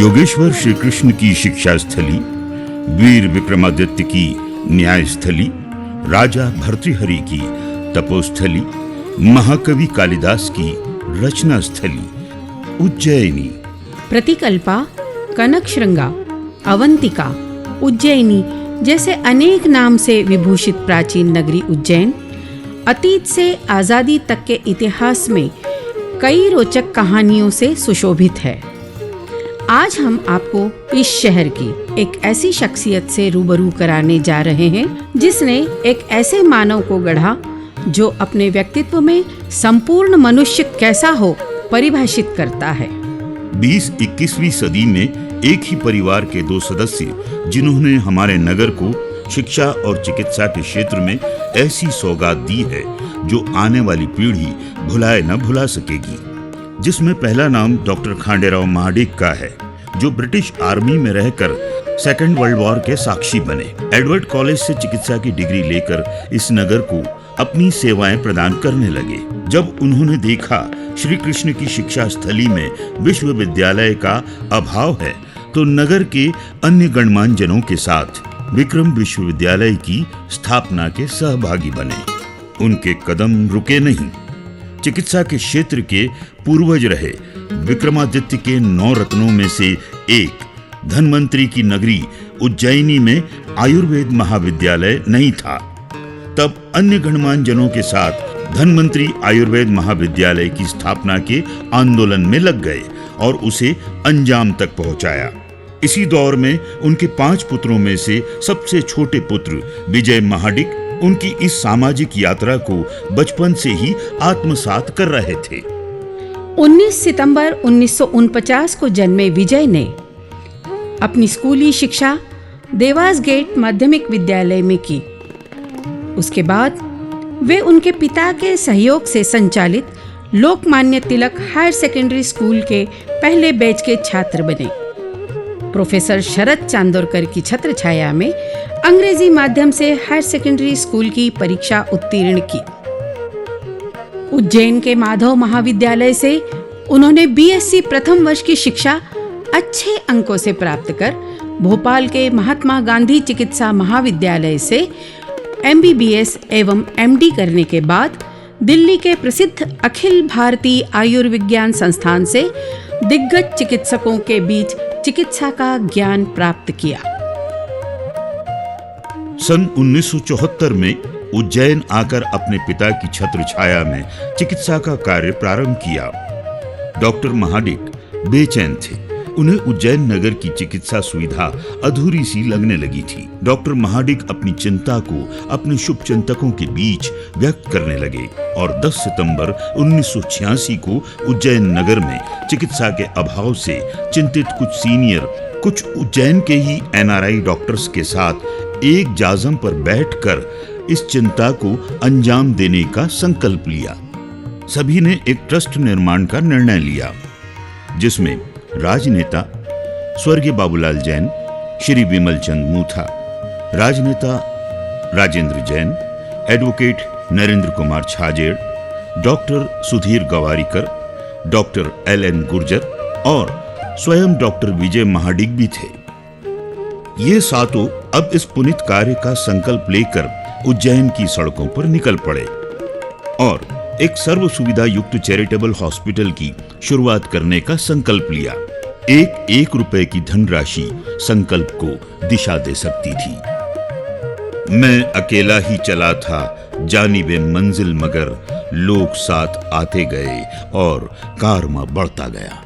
योगेश्वर श्री कृष्ण की शिक्षा स्थली, वीर विक्रमादित्य की न्याय स्थली, राजा भर्तृहरि की तपोस्थली, महाकवि कालिदास की रचना स्थली उज्जैनी। प्रतिकल्पा, कनकश्रृंगा, अवंतिका, उज्जैनी जैसे अनेक नाम से विभूषित प्राचीन नगरी उज्जैन अतीत से आज़ादी तक के इतिहास में कई रोचक कहानियों से सुशोभित है। आज हम आपको इस शहर की एक ऐसी शख्सियत से रूबरू कराने जा रहे हैं जिसने एक ऐसे मानव को गढ़ा जो अपने व्यक्तित्व में संपूर्ण मनुष्य कैसा हो परिभाषित करता है। 20-21वीं सदी में एक ही परिवार के दो सदस्य जिन्होंने हमारे नगर को शिक्षा और चिकित्सा के क्षेत्र में ऐसी सौगात दी है जो आने वाली पीढ़ी भुलाए न भुला सकेगी। जिसमें पहला नाम डॉक्टर खांडेराव महाडिक का है, जो ब्रिटिश आर्मी में रहकर सेकेंड वर्ल्ड वॉर के साक्षी बने। एडवर्ड कॉलेज से चिकित्सा की डिग्री लेकर इस नगर को अपनी सेवाएं प्रदान करने लगे। जब उन्होंने देखा श्री कृष्ण की शिक्षा स्थली में विश्वविद्यालय का अभाव है, तो नगर के अन्य गणमान्य जनों के साथ विक्रम विश्वविद्यालय की स्थापना के सहभागी बने। उनके कदम रुके नहीं। चिकित्सा के क्षेत्र के पूर्वज रहे विक्रमादित्य के 9 रत्नों में से एक धनवंतरी की नगरी उज्जैनी में आयुर्वेद महाविद्यालय नहीं था। तब अन्य गणमान्य जनों के साथ धनवंतरी आयुर्वेद महाविद्यालय की स्थापना के आंदोलन में लग गए और उसे अंजाम तक पहुंचाया। इसी दौर में उनके 5 पुत्रों में से सबसे छोटे पुत्र विजय महाडिक उनकी इस सामाजिक यात्रा को बचपन से ही आत्मसात कर रहे थे। 19 सितंबर 1949 को जन्मे विजय ने अपनी स्कूली शिक्षा देवास गेट माध्यमिक विद्यालय में की। उसके बाद वे उनके पिता के सहयोग से संचालित Lokmanya Tilak higher secondary school के पहले बैच के छात्र बने। प्रोफेसर शरद चांदोरकर की छत्रछाया में अंग्रेजी माध्यम से हायर सेकेंडरी स्कूल की परीक्षा उत्तीर्ण की। उज्जैन के माधव महाविद्यालय से उन्होंने बीएससी प्रथम वर्ष की शिक्षा अच्छे अंकों से प्राप्त कर भोपाल के महात्मा गांधी चिकित्सा महाविद्यालय से एमबीबीएस एवं एमडी करने के बाद दिल्ली के प्रसिद्ध अखिल भारतीय आयुर्विज्ञान संस्थान से दिग्गज चिकित्सकों के बीच चिकित्सा का ज्ञान प्राप्त किया। सन 1974 में उज्जैन आकर अपने पिता की छत्र छाया में चिकित्सा का कार्य प्रारंभ किया। डॉक्टर महाडिक बेचैन थे। उन्हें उज्जैन नगर की चिकित्सा सुविधा अधूरी सी लगने लगी थी। डॉक्टर महाडिक अपनी चिंता को अपने शुभचिंतकों के बीच व्यक्त करने लगे और 10 सितंबर 1986 को उज्जैन नगर में चिकित्सा के अभाव से चिंतित कुछ उज्जैन के ही एनआरआई डॉक्टर्स के साथ एक जाजम पर बैठकर इस चिंता को अंजाम देने का संकल्प लिया। सभी ने एक ट्रस्ट निर्माण का निर्णय लिया, जिसमें राजनेता स्वर्गीय बाबूलाल जैन, श्री विमल चंद मूथा, राजनेता Rajendra Jain, advocate Narendra Kumar Chhajed, doctor Sudhir Gowariker, doctor LN. Gurjar और स्वयं डॉक्टर विजय महाडिक भी थे। ये सातों अब इस पुनीत कार्य का संकल्प लेकर उज्जैन की सड़कों पर निकल पड़े और एक सर्व सुविधा युक्त चैरिटेबल हॉस्पिटल की शुरुआत करने का संकल्प लिया। 1 रुपए की धनराशि संकल्प को दिशा दे सकती थी। मैं अकेला ही चला था जानिबे मंजिल, मगर लोग साथ आते गए और कारवां बढ़ता गया।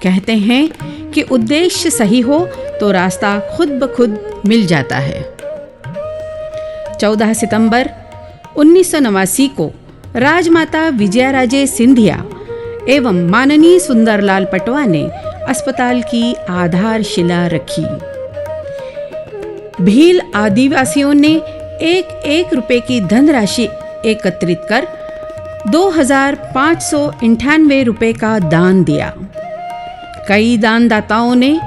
कहते हैं कि उद्देश्य सही हो तो रास्ता खुद ब खुद मिल जाता है। 14 सितंबर 1989 को राजमाता विजयाराजे सिंधिया एवं माननीय सुंदरलाल पटवा ने अस्पताल की आधारशिला रखी। भील आदिवासियों ने 1 रुपए की धनराशि एकत्रित कर 2598 रुपए का दान दिया। कई दानदाताओं ने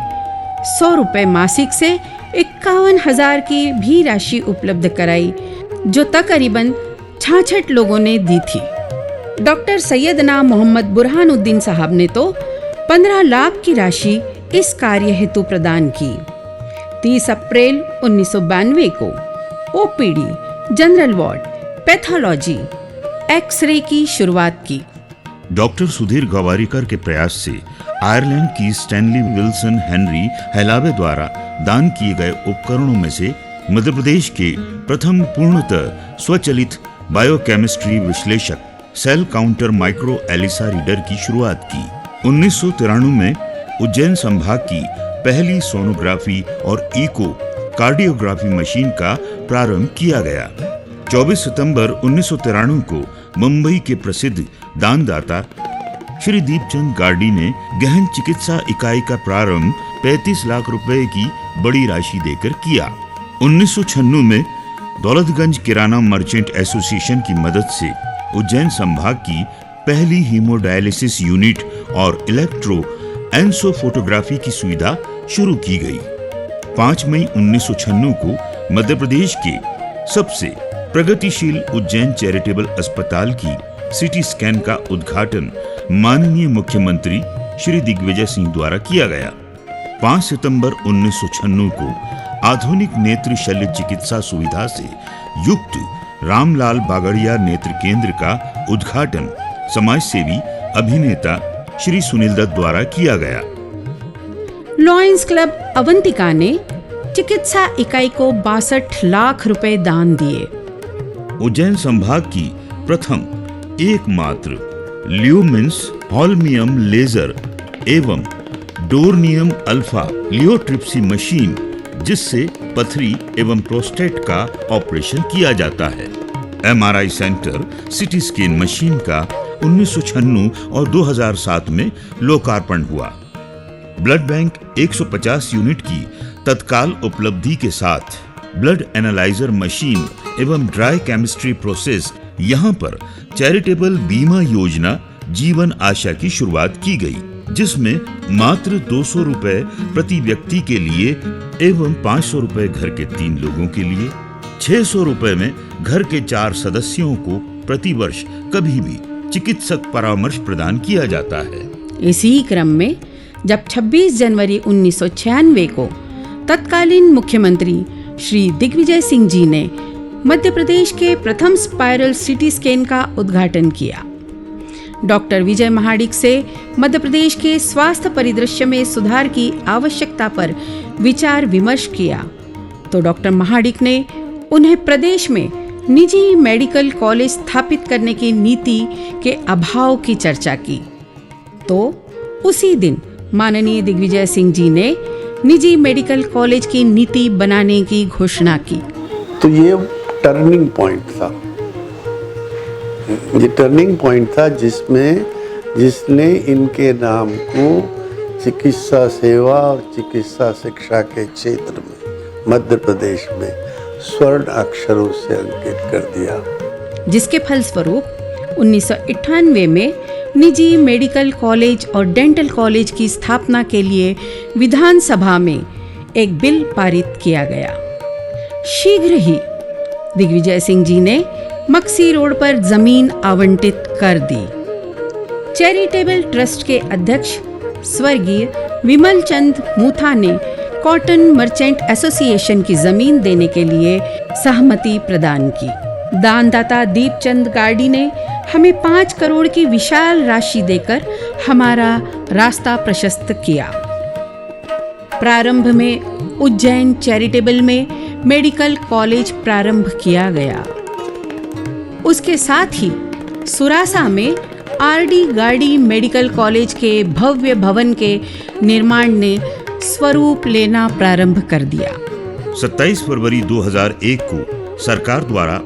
100 रुपए मासिक से 51,000 की भी राशि उपलब्ध कराई, जो तकरीबन 66 लोगों ने दी थी। डॉक्टर सैयदना मोहम्मद बुरहानुद्दीन साहब ने तो 15 लाख की राशि इस कार्य हेतु प्रदान की। 30 अप्रैल 1992 को OPD, general ward, pathology, X ray की शुरुआत की। डॉक्टर सुधीर गवारीकर के प्रयास से आयरलैंड की स्टैनली विल्सन हेनरी हेलावे द्वारा दान किए गए उपकरणों में से मध्य प्रदेश के प्रथम पूर्णतः स्वचालित बायोकेमिस्ट्री विश्लेषक cell counter micro ELISA reader की शुरुआत की। 1993 में उज्जैन संभाग की पहली सोनोग्राफी और इको कार्डियोग्राफी मशीन का प्रारंभ किया गया। 24 सितंबर 1993 को मुंबई के प्रसिद्ध दानदाता श्री दीपचंद गार्डी ने गहन चिकित्सा इकाई का प्रारंभ 35 लाख रुपए की बड़ी राशि देकर किया। 1996 में दौलतगंज किराना मर्चेंट एसोसिएशन की मदद से उज्जैन संभाग की पहली हीमोडायलिसिस यूनिट और इलेक्ट्रो एंसोफोटोग्राफी की सुविधा शुरू की गई। 5 मई 1996 को मध्य प्रदेश के सबसे प्रगतिशील उज्जैन चैरिटेबल अस्पताल की सीटी स्कैन का उद्घाटन माननीय मुख्यमंत्री श्री दिग्विजय सिंह द्वारा किया गया। 5 सितंबर 1996 को आधुनिक नेत्र शल्य चिकित्सा सुविधा से युक्त रामलाल बागड़िया नेत्र केंद्र का उद्घाटन समाजसेवी अभिनेता श्री सुनील दत्त द्वारा किया गया। लॉयंस क्लब अवंतिका ने चिकित्सा इकाई को 62 लाख रुपए दान दिए। उज्जैन संभाग की प्रथम एकमात्र ल्यूमिन्स हॉल्मियम लेजर एवं डोर्नियम अल्फा लियोट्रिप्सी मशीन, जिससे पथरी एवं प्रोस्टेट का ऑपरेशन किया जाता है। MRI centre CT scan machine का 1996 और 2007 में लोकार्पण हुआ। ब्लड बैंक 150 यूनिट की तत्काल उपलब्धि के साथ ब्लड एनालाइजर मशीन एवं ड्राई केमिस्ट्री प्रोसेस यहां पर चैरिटेबल बीमा योजना जीवन आशा की शुरुआत की गई, जिसमें मात्र 200 रुपए प्रति व्यक्ति के लिए एवं 500 रुपए घर के 3 लोगों के लिए, 600 रुपए में घर के 4 सदस्यों को प्रति वर्ष कभी भी चिकित्सक परामर्श प्रदान किया जाता है। इसी क्रम में जब 26 जनवरी 1996 को तत्कालीन मुख्यमंत्री श्री दिग्विजय सिंह जी ने मध्य प्रदेश के प्रथम स्पाइरल सिटी स्कैन का उद्घाटन किया, डॉक्टर विजय महाडिक से मध्य प्रदेश के स्वास्थ्य परिदृश्य में सुधार की आवश्यकता पर विचार विमर्श किया, तो डॉक्टर महाडिक ने उन्हें प्रदेश में निजी मेडिकल कॉलेज स्थापित करने की नीति के अभाव की चर्चा की। तो उसी दिन माननीय दिग्विजय सिंह जी ने निजी मेडिकल कॉलेज की नीति बनाने की घोषणा की। तो ये टर्निंग पॉइंट था, ये टर्निंग पॉइंट था जिसने इनके नाम को चिकित्सा सेवा और चिकित्सा शिक्षा के क्षेत्र में मध्य प्रदेश में स्वर्ण अक्षरों से अंकित कर दिया, जिसके फलस्वरूप 1998 में निजी मेडिकल कॉलेज और डेंटल कॉलेज की स्थापना के लिए विधानसभा में एक बिल पारित किया गया। शीघ्र ही दिग्विजय सिंह जी ने मक्सी रोड पर जमीन आवंटित कर दी। चैरिटेबल ट्रस्ट के अध्यक्ष स्वर्गीय विमल चंद मूथा ने कॉटन मर्चेंट एसोसिएशन की जमीन देने के लिए सहमति प्रदान की। दानदाता दीपचंद गार्डी ने हमें 5 करोड़ की विशाल राशि देकर हमारा रास्ता प्रशस्त किया। प्रारंभ में उज्जैन चैरिटेबल में मेडिकल कॉलेज प्रारंभ किया गया। उसके साथ ही सुरासा में आरडी गार्डी मेडिकल कॉलेज के भव्य भवन के निर्माण ने स्वरूप लेना प्रारंभ कर दिया। 27 फरवरी 2001 को सरकार द्वारा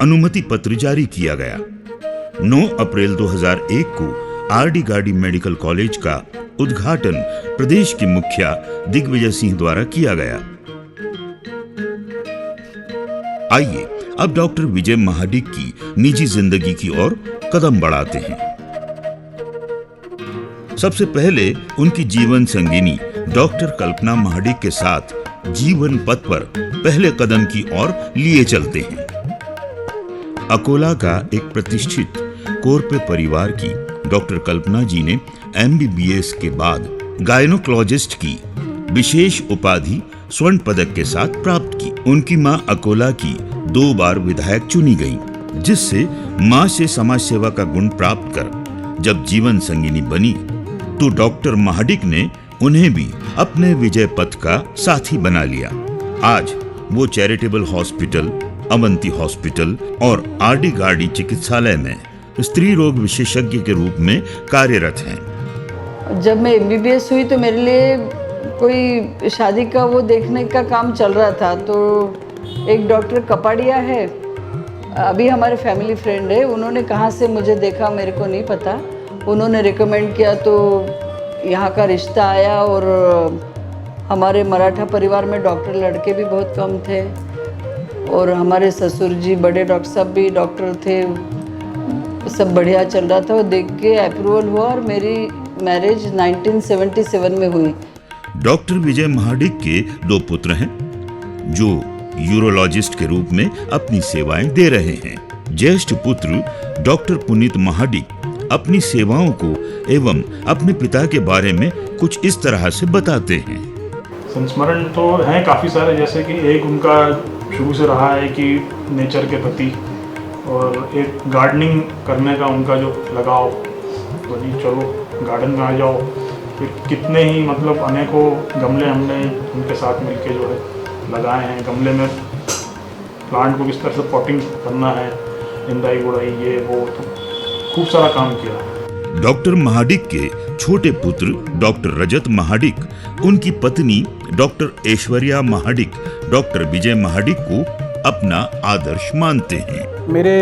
अनुमति पत्र जारी किया गया। 9 अप्रैल 2001 को आरडी गार्डी मेडिकल कॉलेज का उद्घाटन प्रदेश के मुखिया दिग्विजय सिंह द्वारा किया गया। आइए अब डॉक्टर विजय महाडिक की निजी जिंदगी की ओर कदम बढ़ाते हैं। सबसे पहले उनकी जीवन संगिनी डॉक्टर कल्पना महाडिक के साथ जीवन पथ पर पहले कदम की ओर लिए चलते हैं। अकोला का एक प्रतिष्ठित कोरपे परिवार की डॉक्टर कल्पना जी ने MBBS के बाद गायनोकोलॉजिस्ट की विशेष उपाधि स्वर्ण पदक के साथ प्राप्त की। उनकी मां अकोला की 2 बार विधायक चुनी गई, जिससे मां से समाज सेवा का गुण प्राप्त कर जब जीवन संगिनी बनी तो डॉक्टर महाडिक ने उन्हें भी अपने विजय पथ का साथी बना लिया। आज वो चैरिटेबल हॉस्पिटल, अवंती हॉस्पिटल और आरडी गार्डी चिकित्सालय में स्त्री रोग विशेषज्ञ के रूप में कार्यरत हैं। जब मैं MBBS हुई तो मेरे लिए कोई शादी का वो देखने का काम चल रहा था, तो एक डॉक्टर कपाड़िया है, अभी हमारे फैमिली फ्रेंड है, उन्होंने कहाँ से मुझे देखा मेरे को नहीं पता, उन्होंने रिकमेंड किया तो यहाँ का रिश्ता आया। और हमारे मराठा परिवार में डॉक्टर लड़के भी बहुत कम थे और हमारे ससुर जी बड़े डॉक्टर साहब भी डॉक्टर थे, सब बढ़िया चल रहा था। वो देख के अप्रूवल हुआ और मेरी मैरिज 1977 में हुई। डॉक्टर विजय महाडिक के 2 पुत्र हैं जो यूरोलॉजिस्ट के रूप में अपनी सेवाएं दे रहे हैं। ज्येष्ठ पुत्र डॉक्टर पुनीत महाडिक अपनी सेवाओं को एवं अपने पिता के बारे में कुछ इस तरह से बताते हैं। संस्मरण तो हैं काफ़ी सारे, जैसे कि एक उनका शुरू से रहा है कि नेचर के प्रति, और एक गार्डनिंग करने का उनका जो लगाव, तो जी चलो गार्डन में आ जाओ। फिर कितने ही मतलब अनेकों गमले हमने उनके साथ मिलके जो है लगाए हैं। गमले में प्लांट को किस तरह से पॉटिंग करना है, निंदाई गुड़ाई ये वो, तो खूब सारा काम किया। डॉक्टर महाडिक के छोटे पुत्र डॉक्टर रजत महाडिक उनकी पत्नी डॉक्टर ऐश्वर्या महाडिक डॉक्टर विजय महाडिक को अपना आदर्श मानते हैं। मेरे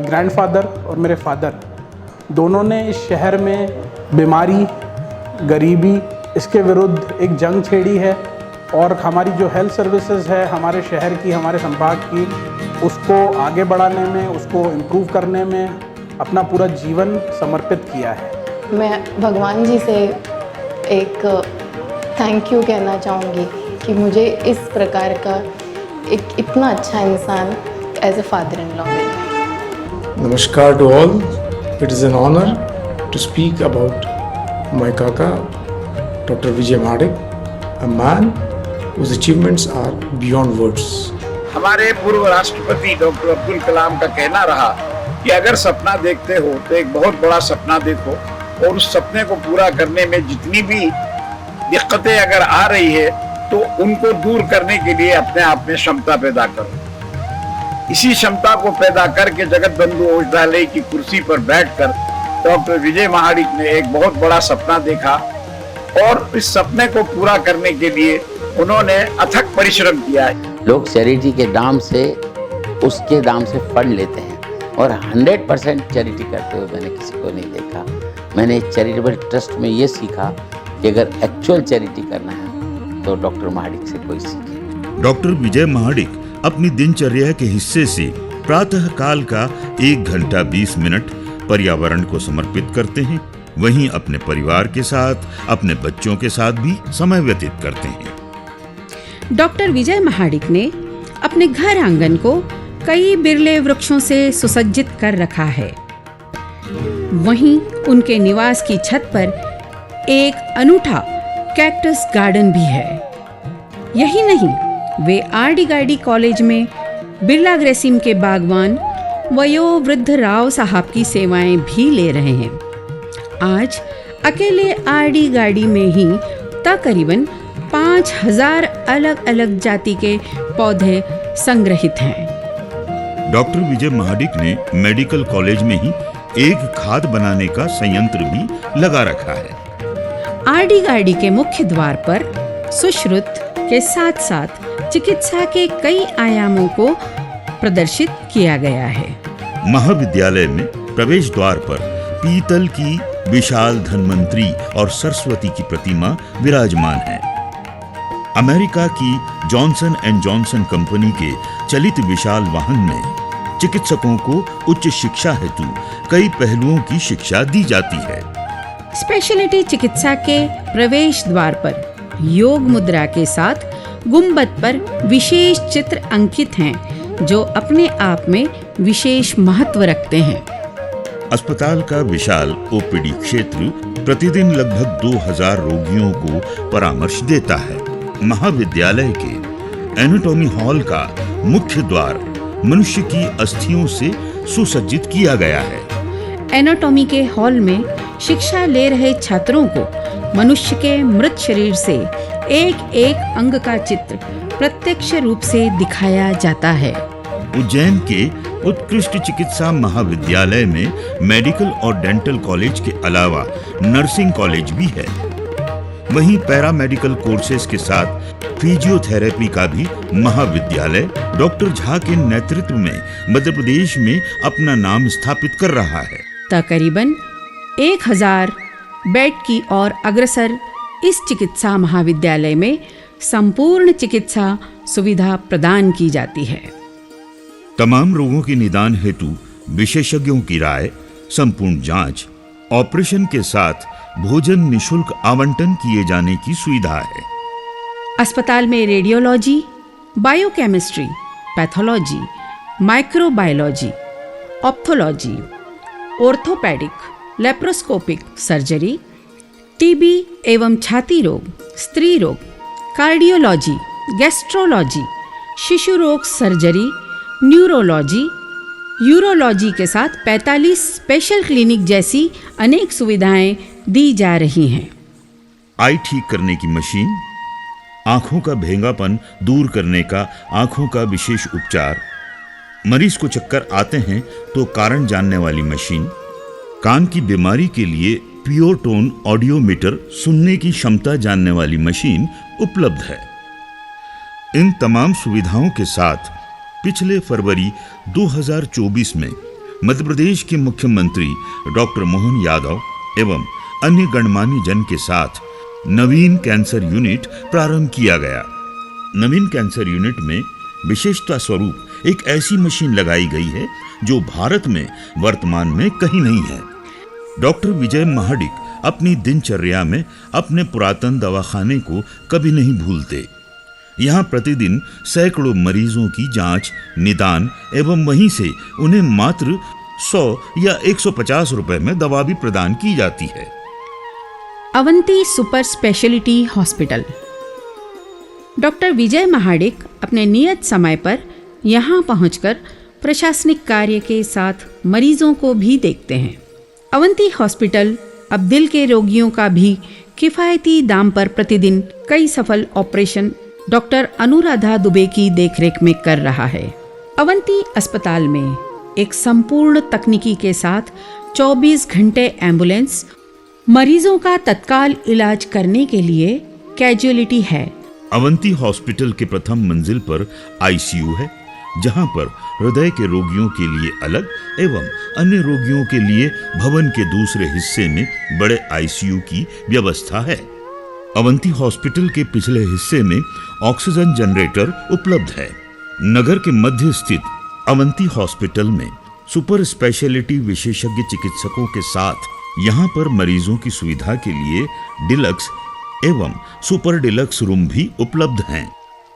ग्रैंडफादर और मेरे फादर दोनों ने इस शहर में बीमारी, गरीबी, इसके विरुद्ध एक जंग छेड़ी है और हमारी जो हेल्थ सर्विसेज है हमारे शहर की, हमारे संभाग की, उसको आगे बढ़ाने में, उसको इम्प्रूव करने में अपना पूरा जीवन समर्पित किया है। मैं भगवान जी से एक थैंक यू कहना चाहूँगी कि मुझे इस प्रकार का एक इतना अच्छा इंसान as a father in law मिला। Namaskar to all. It is an honor to speak about my kaka, Dr. Vijay Mahadik, a man whose achievements are beyond words. हमारे पूर्व राष्ट्रपति डॉक्टर अब्दुल कलाम का कहना रहा कि अगर सपना देखते हो तो एक बहुत बड़ा सपना देखो और उस सपने को पूरा करने में जितनी भी दिक्कतें अगर आ रही है तो उनको दूर करने के लिए अपने आप में क्षमता पैदा करो। इसी क्षमता को पैदा करके जगत बंधु औषधालय की कुर्सी पर बैठकर डॉक्टर विजय महाडिक ने एक बहुत बड़ा सपना देखा और इस सपने को पूरा करने के लिए उन्होंने अथक परिश्रम किया है। लोग चैरिटी के दाम से, उसके दाम से फंड लेते हैं और 100% चैरिटी करते हुए मैंने किसी को नहीं देखा। मैंने चैरिटेबल ट्रस्ट में ये सीखा कि अगर एक्चुअल चैरिटी करना है तो डॉक्टर महाडिक से कोई सीखे। डॉक्टर विजय महाडिक अपनी दिनचर्या के हिस्से से प्रातः काल का 1 घंटा 20 मिनट पर्यावरण को समर्पित करते हैं, वहीं अपने परिवार के साथ, अपने बच्चों के साथ भी समय व्यतीत करते हैं। डॉक्टर विजय महाडिक ने अपने घर आंगन को कई बिरले वृक्षों से सुसज्जित कर रखा है। वहीं उनके निवास की छत पर एक अनूठा कैक्टस गार्डन भी है। यही नहीं, वे आरडी गार्डी कॉलेज में बिरला ग्रेसिम के बागवान वयोवृद्ध राव साहब की सेवाएं भी ले रहे हैं। आज अकेले आरडी गार्डी में ही तकरीबन 5000 अलग अलग जाति के पौधे संग्रहित हैं। डॉक्टर विजय महाडिक ने मेडिकल कॉलेज में ही एक खाद बनाने का संयंत्र भी लगा रखा है। आरडी गार्डी के मुख्य द्वार पर सुश्रुत के साथ साथ चिकित्सा के कई आयामों को प्रदर्शित किया गया है। महाविद्यालय में प्रवेश द्वार पर पीतल की विशाल धन्वंतरी और सरस्वती की प्रतिमा विराजमान है। अमेरिका की जॉनसन एंड जॉनसन कंपनी के चलित विशाल वाहन में चिकित्सकों को उच्च शिक्षा हेतु कई पहलुओं की शिक्षा दी जाती है। स्पेशलिटी चिकित्सा के प्रवेश द्वार पर योग मुद्रा के साथ गुंबद पर विशेष चित्र अंकित हैं, जो अपने आप में विशेष महत्व रखते हैं। अस्पताल का विशाल ओपीडी क्षेत्र प्रतिदिन लगभग 2000 रोगियों को परामर्श देता है। महाविद्यालय के एनाटॉमी हॉल का मुख्य द्वार मनुष्य की अस्थियों से सुसज्जित किया गया है। एनाटॉमी के हॉल में शिक्षा ले रहे छात्रों को मनुष्य के मृत शरीर से एक एक अंग का चित्र प्रत्यक्ष रूप से दिखाया जाता है। उज्जैन के उत्कृष्ट चिकित्सा महाविद्यालय में मेडिकल और डेंटल कॉलेज के अलावा नर्सिंग कॉलेज भी है। वहीं पैरामेडिकल कोर्सेज के साथ फिजियोथेरेपी का भी महाविद्यालय डॉक्टर झा के नेतृत्व में मध्य प्रदेश में अपना नाम स्थापित कर रहा है। तकरीबन 1000 बेड की ओर अग्रसर इस चिकित्सा महाविद्यालय में संपूर्ण चिकित्सा सुविधा प्रदान की जाती है। तमाम रोगों के निदान हेतु विशेषज्ञों की राय, संपूर्ण जांच, ऑपरेशन के साथ भोजन निशुल्क आवंटन किए जाने की सुविधा है। अस्पताल में radiology, biochemistry, pathology, microbiology, ophthalmology, orthopaedic, laparoscopic surgery, TB एवं छाती रोग, स्त्री रोग, कार्डियोलॉजी, गैस्ट्रोलॉजी, शिशु रोग सर्जरी, न्यूरोलॉजी, यूरोलॉजी के साथ 45 स्पेशल क्लिनिक जैसी अनेक सुविधाएं दी जा रही हैं। आई ठीक करने की मशीन, आंखों का भेंगापन दूर करने का आंखों का विशेष उपचार, मरीज को चक्कर आते हैं तो कारण जानने वाली मशीन, कान की बीमारी के लिए प्योर टोन ऑडियोमीटर सुनने की क्षमता जानने वाली मशीन उपलब्ध है। इन तमाम सुविधाओं के साथ पिछले फरवरी 2024 में मध्य प्रदेश के मुख्यमंत्री डॉक्टर मोहन यादव एवं अन्य गणमान्य जन के साथ नवीन कैंसर यूनिट प्रारंभ किया गया। नवीन कैंसर यूनिट में विशेषता स्वरूप एक ऐसी मशीन लगाई गई है जो भारत में वर्तमान में कहीं नहीं है। डॉक्टर विजय महाडिक अपनी दिनचर्या में अपने पुरातन दवाखाने को कभी नहीं भूलते। यहाँ प्रतिदिन सैकड़ों मरीजों की जांच, निदान एवं वहीं से उन्हें मात्र 100 या 150 रुपए में दवा भी प्रदान की जाती है। Avanti super speciality hospital. Doctor Vijay Mahadik अपने नियत समय पर यहाँ पहुंचकर प्रशासनिक कार्य के साथ मरीजों को भी देखते हैं। अवंती हॉस्पिटल अब दिल के रोगियों का भी किफायती दाम पर प्रतिदिन कई सफल ऑपरेशन डॉक्टर अनुराधा दुबे की देखरेख में कर रहा है। अवंती अस्पताल में एक संपूर्ण तकनीकी के साथ 24 घंटे एम्बुलेंस, मरीजों का तत्काल इलाज करने के लिए कैजुअलिटी है। अवंती हॉस्पिटल के प्रथम मंजिल पर आईसीयू है, जहां पर हृदय के रोगियों के लिए अलग एवं अन्य रोगियों के लिए भवन के दूसरे हिस्से में बड़े आईसीयू की व्यवस्था है। अवंती हॉस्पिटल के पिछले हिस्से में ऑक्सीजन जनरेटर उपलब्ध है। नगर के मध्य स्थित अवंती हॉस्पिटल में सुपर स्पेशलिटी विशेषज्ञ चिकित्सकों के साथ यहाँ पर मरीजों की सुविधा के लिए डिलक्स एवं सुपर डिलक्स रूम भी उपलब्ध हैं।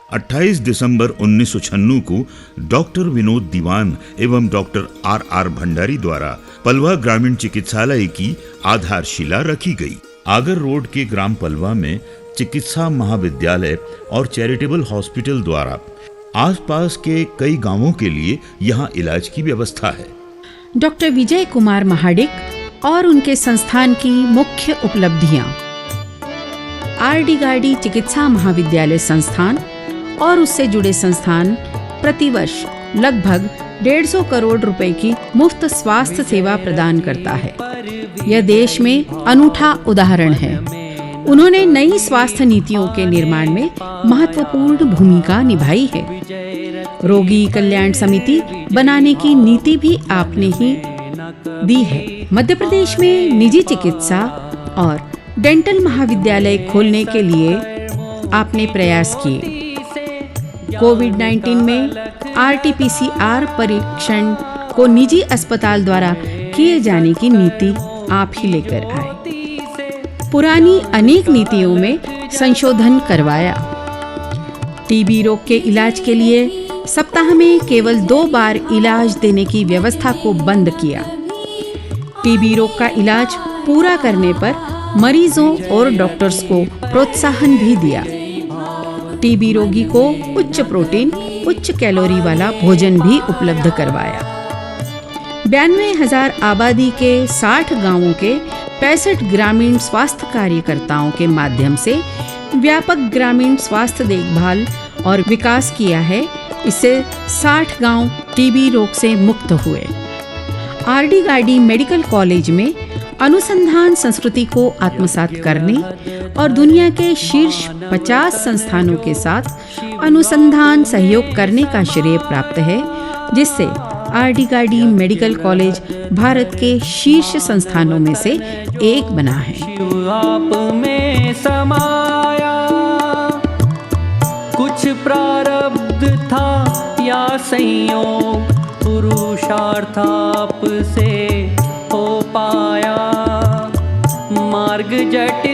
28 दिसंबर 1996 को डॉक्टर विनोद दीवान एवं डॉक्टर आर भंडारी द्वारा पलवा ग्रामीण चिकित्सालय की आधारशिला रखी गई। आगर रोड के ग्राम पलवा में चिकित्सा महाविद्यालय और चैरिटेबल हॉस्पिटल द्वारा आसपास के कई गांवों के लिए यहां इलाज की व्यवस्था है। डॉक्टर विजय कुमार महाडिक और उनके संस्थान की मुख्य उपलब्धियां। आरडी गार्डी चिकित्सा महाविद्यालय संस्थान और उससे जुड़े संस्थान प्रतिवर्ष लगभग 150 करोड़ रुपए की मुफ्त स्वास्थ्य सेवा प्रदान करता है। यह देश में अनूठा उदाहरण है। उन्होंने नई स्वास्थ्य नीतियों के निर्माण में महत्वपूर्ण भूमिका निभाई है। रोगी कल्याण समिति बनाने की नीति भी आपने ही दी है। मध्य प्रदेश में निजी चिकित्सा और डेंटल महाविद्यालय खोलने के लिए आपने प्रयास किए। कोविड-19 में RT-PCR परीक्षण को निजी अस्पताल द्वारा किए जाने की नीति आप ही लेकर आए। पुरानी अनेक नीतियों में संशोधन करवाया। टीबी रोग के इलाज के लिए सप्ताह में केवल 2 बार इलाज देने की व्यवस्था को बंद किया। टीबी रोग का इलाज पूरा करने पर मरीजों और डॉक्टर्स को प्रोत्साहन भी दिया। टीबी रोगी को उच्च प्रोटीन, उच्च कैलोरी वाला भोजन भी उपलब्ध करवाया। 92,000 आबादी के 60 गांवों के 65 ग्रामीण स्वास्थ्य कार्यकर्ताओं के माध्यम से व्यापक ग्रामीण स्वास्थ्य देखभाल और विकास किया है। इससे 60 गांव टीबी रोग से मुक्त हुए। आरडी गार्डी मेडिकल कॉलेज में अनुसंधान संस्कृति को आत्मसात करने और दुनिया के शीर्ष 50 संस्थानों के साथ अनुसंधान सहयोग करने का श्रेय प्राप्त है, जिससे RD Gardi medical college Bharat के शीर्ष संस्थानों में से एक बना है। आप में समाया कुछ प्रारब्ध था या संयोग, पुरुषार्थ आप से हो पाया, मार्ग जटिल